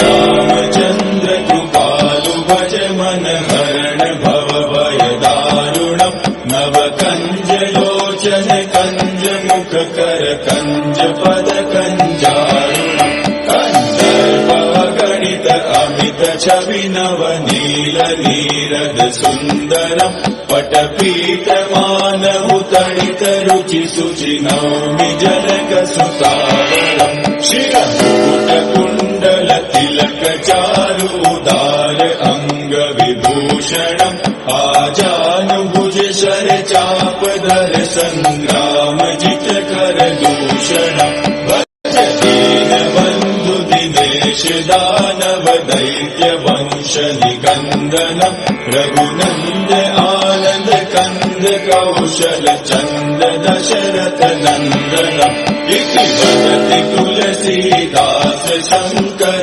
श्रीरामचन्द्र कृपालु भज मन हरण भव भय दारुणम् नव कंज लोचन कंज मुख कर कंज पद कंजारुणम् कंदर्प गणित अमित छवि नव नील नीरद सुन्दरम् पटपीठ मानव तडित रुचि सुचि नौमि जनक सुतावरम् शिरमुकुट कुण्डल तिलक चारु उदार अंग विभूषणम् आजानुभुज शर चाप धर संग्राम जित कर दूषणम् भज दीन बंधु दिनेश दानव दैत्य वंश निकंदनम् रघुनंद आनंद कंद कौशल चंद दशरथ नंदनम् इति वदति तुलसीदास शंकर।